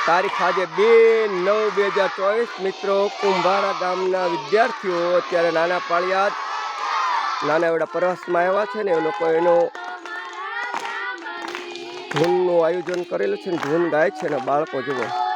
તારીખ આજે 2/9/2024 મિત્રો કુંભારા ગામના વિદ્યાર્થીઓ અત્યારે નાના પાળિયાદ નાના એવડા પ્રવાસમાં આવ્યા છે ને એ લોકો એનો ધૂનનું આયોજન કરેલું છે ને ધૂન ગાય છે ને બાળકો જુઓ